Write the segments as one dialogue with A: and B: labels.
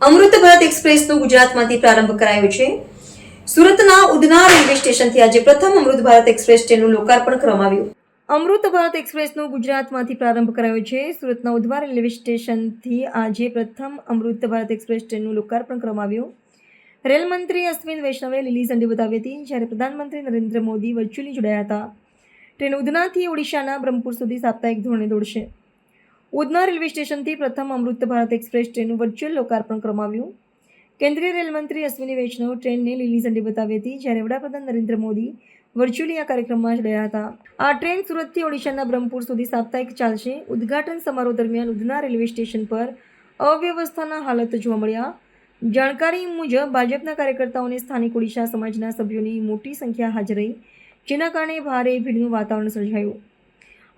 A: અમૃત ભારત એક્સપ્રેસનો ગુજરાતમાંથી પ્રારંભ કરાયો છે। સુરતના ઉધના રેલવે સ્ટેશનથી આજે પ્રથમ અમૃત ભારત એક્સપ્રેસ ટ્રેનનું લોકાર્પણ કરવામાં આવ્યું। અમૃત ભારત એક્સપ્રેસનો ગુજરાતમાંથી પ્રારંભ કરાયો છે। સુરતના ઉધવા રેલવે સ્ટેશનથી આજે પ્રથમ અમૃત ભારત એક્સપ્રેસ ટ્રેનનું લોકાર્પણ કરવામાં આવ્યું। રેલ મંત્રી અશ્વિન વૈષ્ણવે લીલી ઝંડી બતાવી હતી, જ્યારે પ્રધાનમંત્રી નરેન્દ્ર મોદી વર્ચ્યુઅલી જોડાયા હતા। ટ્રેન ઉધનાથી ઓડિશાના બ્રહ્મપુર સુધી સાપ્તાહિક ધોરણે દોડશે। ઉધના રેલવે સ્ટેશનથી પ્રથમ અમૃત ભારત એક્સપ્રેસ ટ્રેનનું વર્ચ્યુઅલ લોકાર્પણ કરવામાં આવ્યું। કેન્દ્રીય રેલ મંત્રી અશ્વિની વૈષ્ણવ ટ્રેનને લીલી ઝંડી બતાવી હતી, જ્યારે વડાપ્રધાન નરેન્દ્ર મોદી વર્ચ્યુઅલી આ કાર્યક્રમમાં જોડાયા હતા। આ ટ્રેન સુરતથી ઓડિશાના બ્રહ્મપુર સુધી સાપ્તાહિક ચાલશે। ઉદ્ઘાટન સમારોહ દરમિયાન ઉધના રેલવે સ્ટેશન પર અવ્યવસ્થાના હાલત જોવા મળ્યા। જાણકારી મુજબ ભાજપના કાર્યકર્તાઓને સ્થાનિક ઓડિશા સમાજના સભ્યોની મોટી સંખ્યા હાજર રહી, જેના કારણે ભારે ભીડનું વાતાવરણ સર્જાયું।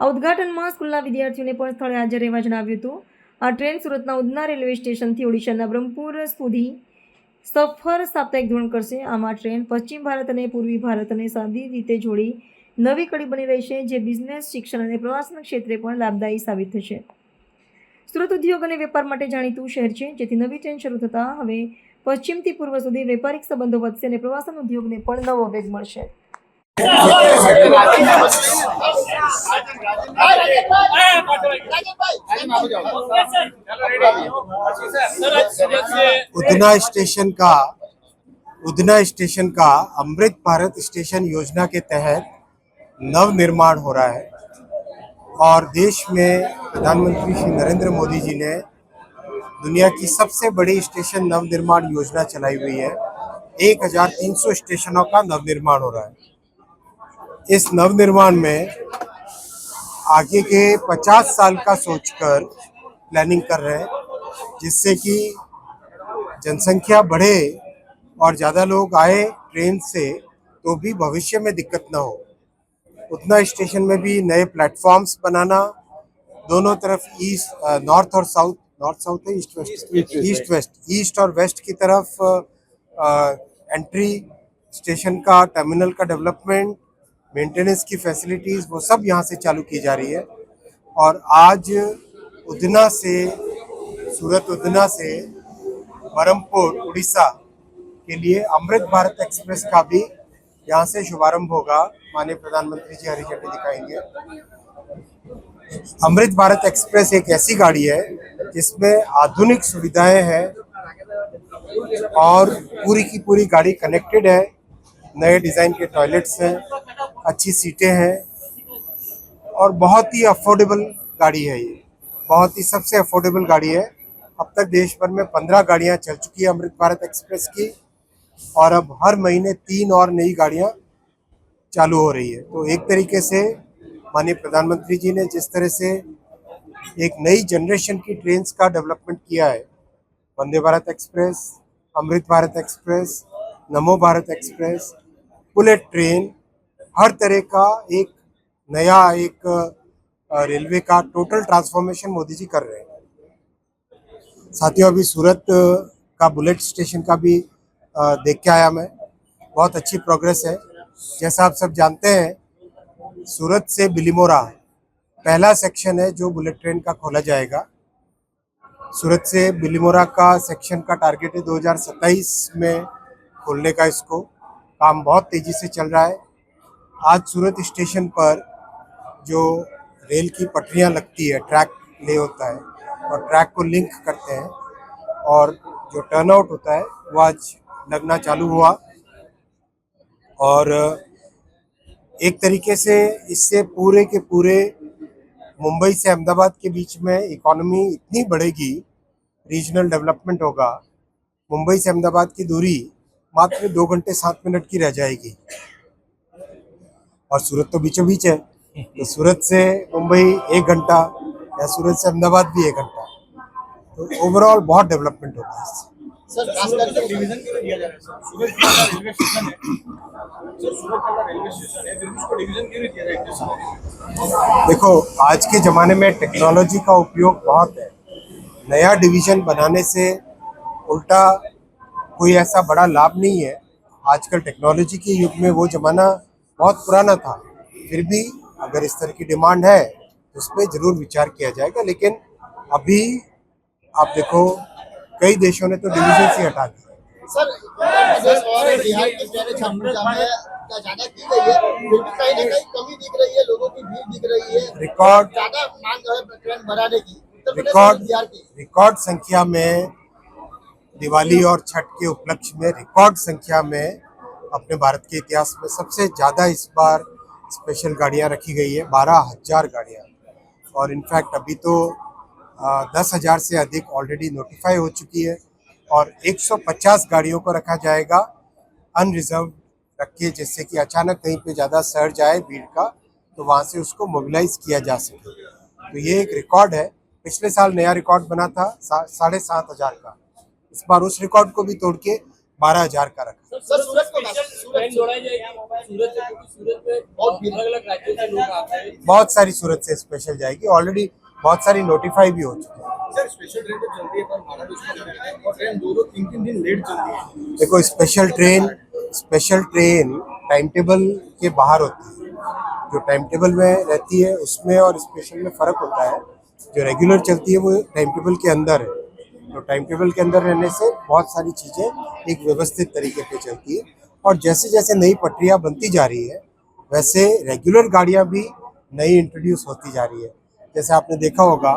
A: આ ઉદ્ઘાટનમાં સ્કૂલના વિદ્યાર્થીઓને પણ સ્થળે હાજર રહેવા જણાવ્યું હતું। આ ટ્રેન સુરતના ઉધના રેલવે સ્ટેશનથી ઓડિશાના બ્રહ્મપુર સુધી સફર સાપ્તાહિક ધોરણ કરશે। આમ આ ટ્રેન પશ્ચિમ ભારત અને પૂર્વી ભારતને સાદી રીતે જોડી નવી કડી બની રહેશે, જે બિઝનેસ, શિક્ષણ અને પ્રવાસન ક્ષેત્રે પણ લાભદાયી સાબિત થશે। સુરત ઉદ્યોગ અને વેપાર માટે જાણીતું શહેર છે, જેથી નવી ટ્રેન શરૂ થતાં હવે પશ્ચિમથી પૂર્વ સુધી વેપારિક સંબંધો વધશે અને પ્રવાસન ઉદ્યોગને પણ નવો વેગ મળશે।
B: उधना स्टेशन का अमृत भारत स्टेशन योजना के तहत नव निर्माण हो रहा है और देश में प्रधानमंत्री श्री नरेंद्र मोदी जी ने दुनिया की सबसे बड़ी स्टेशन नव निर्माण योजना चलाई हुई है। 1300 स्टेशनों का नव निर्माण हो रहा है। इस नव निर्माण में आगे के 50 साल का सोचकर प्लानिंग कर रहे हैं, जिससे कि जनसंख्या बढ़े और ज़्यादा लोग आए ट्रेन से तो भी भविष्य में दिक्कत ना हो। उतना स्टेशन में भी नए प्लेटफॉर्म्स बनाना, दोनों तरफ नॉर्थ और साउथ, है ईस्ट और वेस्ट की तरफ एंट्री, स्टेशन का टर्मिनल का डेवलपमेंट, मेंटेनेंस की फैसिलिटीज़, वो सब यहाँ से चालू की जा रही है। और आज उधना से उधना से ब्रह्मपुर उड़ीसा के लिए अमृत भारत एक्सप्रेस का भी यहाँ से शुभारंभ होगा। माननीय प्रधानमंत्री जी हरी झंडी दिखाएंगे। अमृत भारत एक्सप्रेस एक ऐसी गाड़ी है जिसमें आधुनिक सुविधाएं हैं और पूरी की पूरी गाड़ी कनेक्टेड है। नए डिज़ाइन के टॉयलेट्स हैं, अच्छी सीटें हैं और बहुत ही अफोर्डेबल गाड़ी है। ये बहुत ही सबसे अफोर्डेबल गाड़ी है। अब तक देश भर में 15 गाड़ियाँ चल चुकी है अमृत भारत एक्सप्रेस की, और अब हर महीने 3 और नई गाड़ियाँ चालू हो रही है। तो एक तरीके से माननीय प्रधानमंत्री जी ने जिस तरह से एक नई जनरेशन की ट्रेन्स का डेवलपमेंट किया है, वंदे भारत एक्सप्रेस, अमृत भारत एक्सप्रेस, नमो भारत एक्सप्रेस, बुलेट ट्रेन, हर तरह का एक नया रेलवे का टोटल ट्रांसफॉर्मेशन मोदी जी कर रहे हैं। साथियों, अभी सूरत का बुलेट स्टेशन का भी देख के आया मैं, बहुत अच्छी प्रोग्रेस है। जैसा आप सब जानते हैं, सूरत से बिलीमोरा पहला सेक्शन है जो बुलेट ट्रेन का खोला जाएगा। सूरत से बिलीमोरा का सेक्शन का टारगेट है 2027 में खोलने का। इसको काम बहुत तेज़ी से चल रहा है। आज सूरत स्टेशन पर जो रेल की पटरियां लगती है, ट्रैक ले होता है और ट्रैक को लिंक करते हैं, और जो टर्नआउट होता है वो आज लगना चालू हुआ। और एक तरीके से इससे पूरे के पूरे मुंबई से अहमदाबाद के बीच में इकोनॉमी इतनी बढ़ेगी, रीजनल डेवलपमेंट होगा। मुंबई से अहमदाबाद की दूरी मात्र 2 घंटे 7 मिनट की रह जाएगी, और सूरत तो बीचों बीच है। तो सूरत से मुंबई 1 घंटा या सूरत से अहमदाबाद भी 1 घंटा, तो ओवरऑल बहुत डेवलपमेंट होगा इससे।
C: सर, खासकर डिवीजन क्यों दिया जा रहा है? सर, सूरत का रेलवे स्टेशन है, सर, सूरत का रेलवे स्टेशन है, फिर उसको डिवीजन क्यों नहीं दिया जा रहा है?
B: देखो, आज के ज़माने में टेक्नोलॉजी का उपयोग बहुत है। नया डिवीज़न बनाने से उल्टा कोई ऐसा बड़ा लाभ नहीं है। आजकल टेक्नोलॉजी के युग में वो ज़माना बहुत पुराना था। फिर भी अगर इस तरह की डिमांड है तो उस पर ज़रूर विचार किया जाएगा। लेकिन अभी आप देखो, कई देशों ने तो डिवीजन ही हटा दिया।
D: सर, उत्तर प्रदेश और बिहार की ट्रेनें क्षमता में ज्यादा की गई है, फिर भी कहीं ना कहीं कमी दिख रही है, लोगों की भीड़ दिख रही है,
B: रिकॉर्ड
D: ज्यादा मांग है ट्रेन बढ़ाने की उत्तर प्रदेश और बिहार की।
B: रिकॉर्ड संख्या में दिवाली और छठ के उपलक्ष्य में रिकॉर्ड संख्या में अपने भारत के इतिहास में सबसे ज़्यादा इस बार स्पेशल गाड़ियां रखी गई है, 12,000 गाड़ियां। और इनफैक्ट अभी तो 10,000 से अधिक ऑलरेडी नोटिफाई हो चुकी है और 150 गाड़ियों को रखा जाएगा अनरिजर्व रख के, जिससे कि अचानक कहीं पे ज़्यादा सर्ज आए भीड़ का तो वहाँ से उसको मोबिलाइज किया जा सके। तो ये एक रिकॉर्ड है। पिछले साल नया रिकॉर्ड बना था 7,500 का, इस बार उस रिकॉर्ड को भी तोड़ के 12,000 का रखा।
D: सर, सूरत को
E: ट्रेन जोड़ाई जाएगी सूरत से, क्योंकि सूरत में बहुत अलग-अलग राज्यों से लोग आते हैं।
B: बहुत सारी सूरत से स्पेशल जाएगी, ऑलरेडी बहुत सारी नोटिफाई भी हो चुकी है।
C: सर, स्पेशल ट्रेन तो चलती है पर भाड़ा भी उसका लगता है और ट्रेन 2-3 दिन लेट चलती है।
B: देखो, स्पेशल ट्रेन टाइम टेबल के बाहर होती है। जो टाइम टेबल में रहती है उसमें और स्पेशल में फ़र्क होता है। जो रेगुलर चलती है वो टाइम टेबल के अंदर है, तो टाइम टेबल के अंदर रहने से बहुत सारी चीज़ें एक व्यवस्थित तरीके पे चलती है। और जैसे जैसे नई पटरियाँ बनती जा रही है वैसे रेगुलर गाड़ियाँ भी नई इंट्रोड्यूस होती जा रही है। जैसे आपने देखा होगा,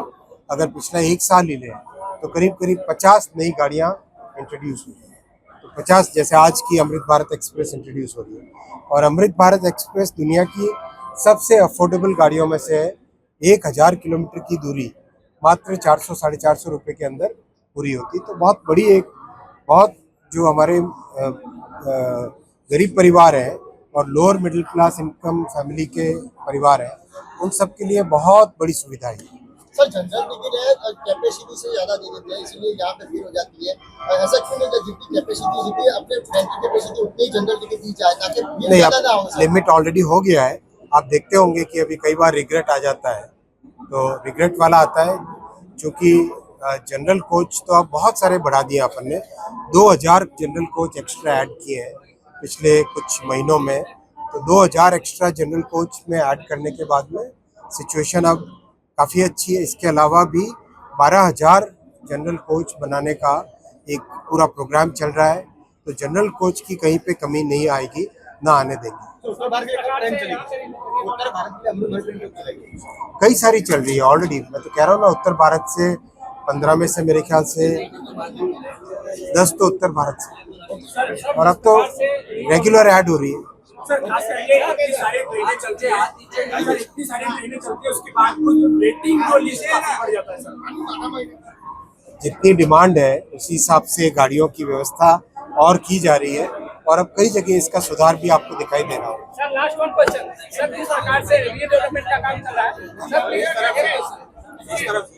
B: अगर पिछला 1 साल ही लें तो करीब करीब 50 नई गाड़ियाँ इंट्रोड्यूस हुई हैं। तो 50, जैसे आज की अमृत भारत एक्सप्रेस इंट्रोड्यूस हो रही है और अमृत भारत एक्सप्रेस दुनिया की सबसे अफोर्डेबल गाड़ियों में से है। 1,000 किलोमीटर की दूरी मात्र 400-450 रुपये के अंदर पूरी होती। तो बहुत बड़ी बहुत जो हमारे गरीब परिवार हैं और lower middle class income family के परिवार हैं, उन सब के लिए बहुत बड़ी सुविधा है।
D: सर, जनरल टिकट है कैपेसिटी से ज्यादा दे देते हैं, इसलिए यहाँ पे भीड़ हो जाती है। ऐसा क्यों नहीं, जितनी कैपेसिटी जितनी अपने ट्रेन की कैपेसिटी उतनी जनरल टिकट दी जाए ताकि भीड़
B: नहीं,
D: ज्यादा ना हो।
B: अब लिमिट ऑलरेडी हो गया है। आप देखते होंगे कि अभी कई बार रिग्रेट आ जाता है, तो रिग्रेट वाला आता है क्योंकि जनरल कोच तो अब बहुत सारे बढ़ा दिए अपन ने। 2,000 जनरल कोच एक्स्ट्रा ऐड किए हैं पिछले कुछ महीनों में। तो 2,000 एक्स्ट्रा जनरल कोच में ऐड करने के बाद में सिचुएशन अब काफ़ी अच्छी है। इसके अलावा भी 12,000 जनरल कोच बनाने का एक पूरा प्रोग्राम चल रहा है। तो जनरल कोच की कहीं पे कमी नहीं आएगी, ना आने देंगे।
C: तो उत्तर भारत के लिए ट्रेन चलेगी, उत्तर भारत के लिए अमृत भारत ट्रेन कब चलेगी?
B: कई सारी चल रही है ऑलरेडी। मैं तो कह रहा हूँ ना, उत्तर भारत से 15 में से मेरे ख्याल से 10 तो उत्तर भारत से, और अब तो रेगुलर ऐड हो रही है।
F: सर, खास करके इतनी सारी ट्रेनें चलती है उसके बाद रेटिंग को लिस्ट काफी बढ़ जाता है सर।
B: जितनी डिमांड है उसी हिसाब से गाड़ियों की व्यवस्था और की जा रही है और अब कई जगह इसका सुधार भी आपको दिखाई दे रहा होगा।
F: Sir, last one question, sir, जिस सरकार से रीडेवलपमेंट का काम चल रहा है सर,
C: इस तरफ